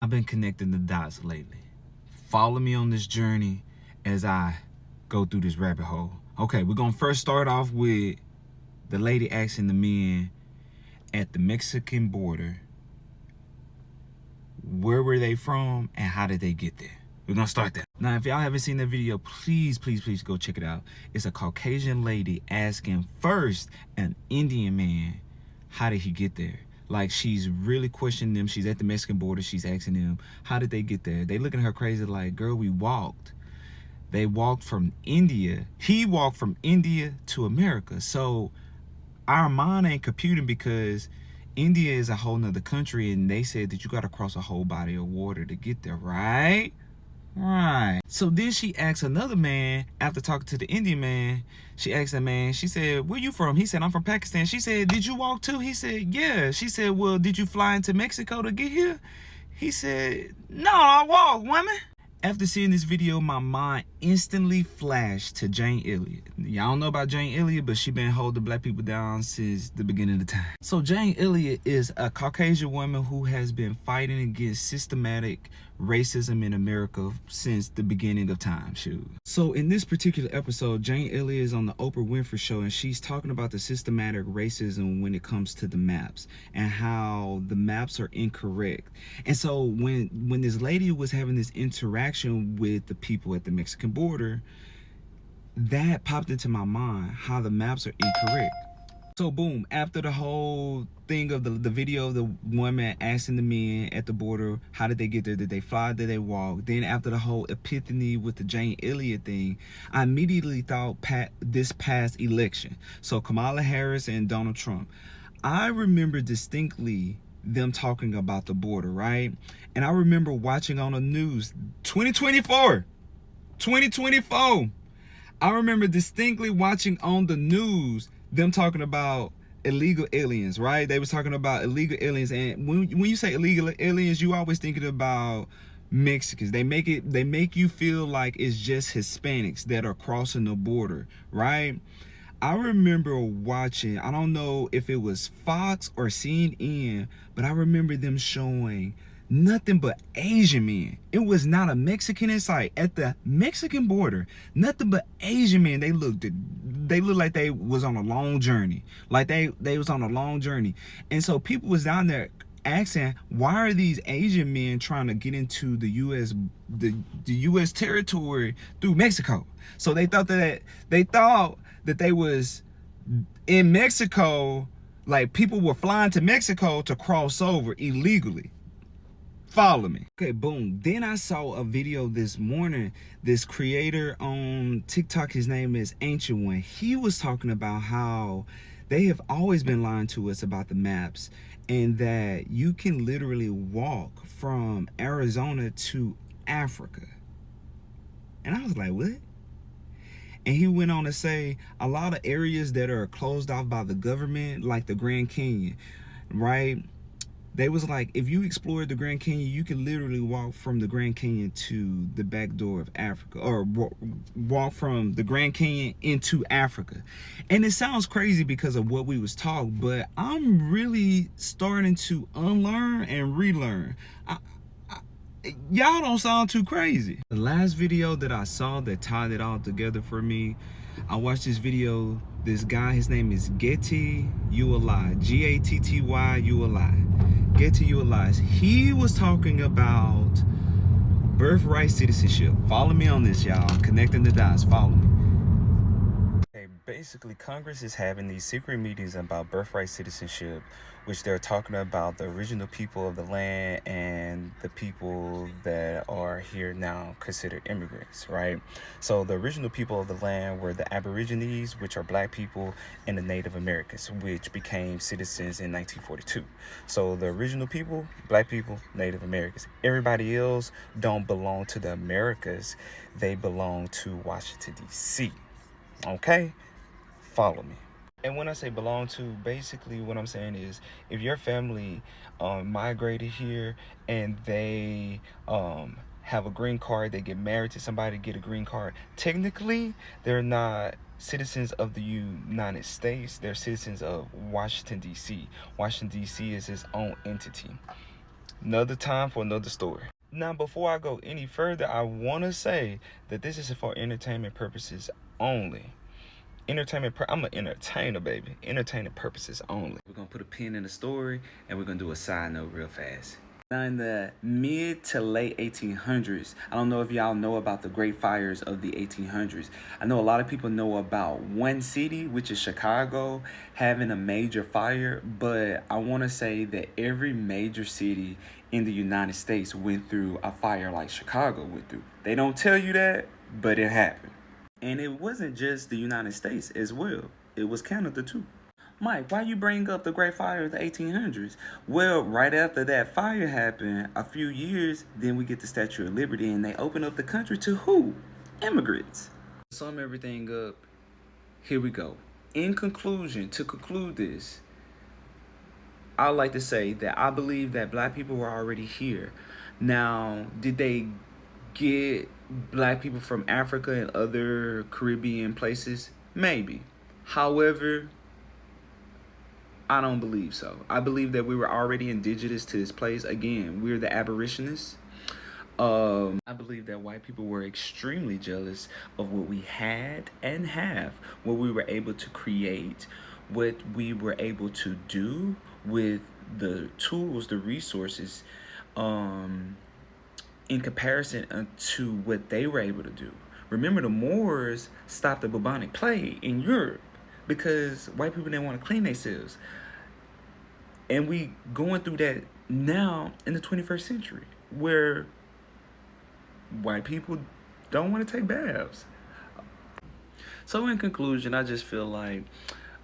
I've been connecting the dots lately. Follow me on this journey as I go through this rabbit hole. Okay, we're gonna first start off with the lady asking the men at the Mexican border, where were they from and how did they get there? We're gonna start there. Now, if y'all haven't seen that video, please go check it out. It's a Caucasian lady asking first an Indian man, how did he get there? Like, she's really questioning them. She's at the Mexican border. She's asking them, how did they get there? They looking at her crazy like, girl, we walked. They walked from India. He walked from India to America. So our mind ain't computing because India is a whole nother country and they said that you got to cross a whole body of water to get there, right? Right. So then she asked another man, after talking to the Indian man, she asked that man, she said, where you from? He said, I'm from Pakistan. She said, did you walk too? He said, yeah. She said, well, did you fly into Mexico to get here? He said, no, I walked, woman. After seeing this video, my mind instantly flashed to Jane Elliott. Y'all don't know about Jane Elliott, but she been holding black people down since the beginning of the time. So Jane Elliott is a Caucasian woman who has been fighting against systematic racism in America since the beginning of time. Shoot. So in this particular episode, Jane Elliott is on the Oprah Winfrey Show and she's talking about the systematic racism when it comes to the maps and how the maps are incorrect. And so when this lady was having this interaction with the people at the Mexican border, that popped into my mind, how the maps are incorrect. So boom, after the whole thing of the video of the woman asking the men at the border, how did they get there? Did they fly? Did they walk? Then after the whole epiphany with the Jane Elliott thing, I immediately thought this past election. So Kamala Harris and Donald Trump. I remember distinctly them talking about the border, right? And I remember watching on the news, 2024. I remember distinctly watching on the news them talking about illegal aliens, right? They was talking about illegal aliens, and when you say illegal aliens, you always thinking about Mexicans. They make you feel like it's just Hispanics that are crossing the border, right? I remember watching, I don't know if it was Fox or CNN, but I remember them showing nothing but Asian men. It was not a Mexican in sight. At the Mexican border, nothing but Asian men. They looked like they was on a long journey. Like they was on a long journey. And so people was down there asking, why are these Asian men trying to get into the US territory through Mexico? So they thought that they was in Mexico, like people were flying to Mexico to cross over illegally. Follow me. Okay, boom. Then I saw a video this morning. This creator on TikTok, his name is Ancient One. He was talking about how they have always been lying to us about the maps and that you can literally walk from Arizona to Africa. And I was like, what? And he went on to say a lot of areas that are closed off by the government, like the Grand Canyon, right? They was like, if you explored the Grand Canyon, you can literally walk from the Grand Canyon to the back door of Africa, or walk from the Grand Canyon into Africa. And it sounds crazy because of what we was taught, but I'm really starting to unlearn and relearn. Y'all don't sound too crazy. The last video that I saw that tied it all together for me, I watched this video. This guy, his name is Getty Uli, Gatty Uli. Getty Uli. He was talking about birthright citizenship. Follow me on this, y'all. I'm connecting the dots. Follow me. Okay, basically, Congress is having these secret meetings about birthright citizenship, which they're talking about the original people of the land and the people that are here now considered immigrants, right? So the original people of the land were the Aborigines, which are black people, and the Native Americans, which became citizens in 1942. So the original people, black people, Native Americans. Everybody else don't belong to the Americas. They belong to Washington, D.C. Okay? Follow me. And when I say belong to, basically what I'm saying is, if your family migrated here and they have a green card, they get married to somebody, get a green card, technically they're not citizens of the United States. They're citizens of Washington, D.C. Washington, D.C. is its own entity. Another time for another story. Now, before I go any further, I want to say that this is for entertainment purposes only. I'm an entertainer, baby. Entertainment purposes only. We're gonna put a pin in the story, and we're gonna do a side note real fast. Now, in the mid to late 1800s, I don't know if y'all know about the Great Fires of the 1800s. I know a lot of people know about one city, which is Chicago, having a major fire, but I want to say that every major city in the United States went through a fire like Chicago went through. They don't tell you that, but it happened. And it wasn't just the United States as well. It was Canada too. Mike, why you bring up the Great Fire of the 1800s? Well, right after that fire happened, a few years, then we get the Statue of Liberty, and they open up the country to who? Immigrants. To sum everything up, here we go. In conclusion, to conclude this, I would like to say that I believe that black people were already here. Now, did they get black people from Africa and other Caribbean places? Maybe. However, I don't believe so. I believe that we were already indigenous to this place. Again, we're the aborigines. I believe that white people were extremely jealous of what we had and have, what we were able to create, what we were able to do with the tools, the resources, in comparison to what they were able to do. Remember, the Moors stopped the bubonic plague in Europe because white people didn't want to clean themselves. And we going through that now in the 21st century, where white people don't want to take baths. So in conclusion, I just feel like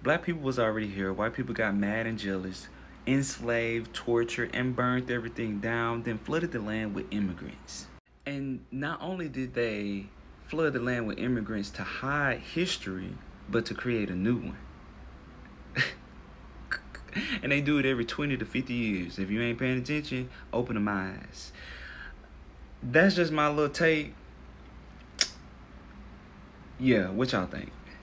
black people was already here. White people got mad and jealous, enslaved, tortured, and burned everything down, then flooded the land with immigrants. And not only did they flood the land with immigrants to hide history, but to create a new one. And they do it every 20 to 50 years. If you ain't paying attention, open them eyes. That's just my little take. Yeah, what y'all think?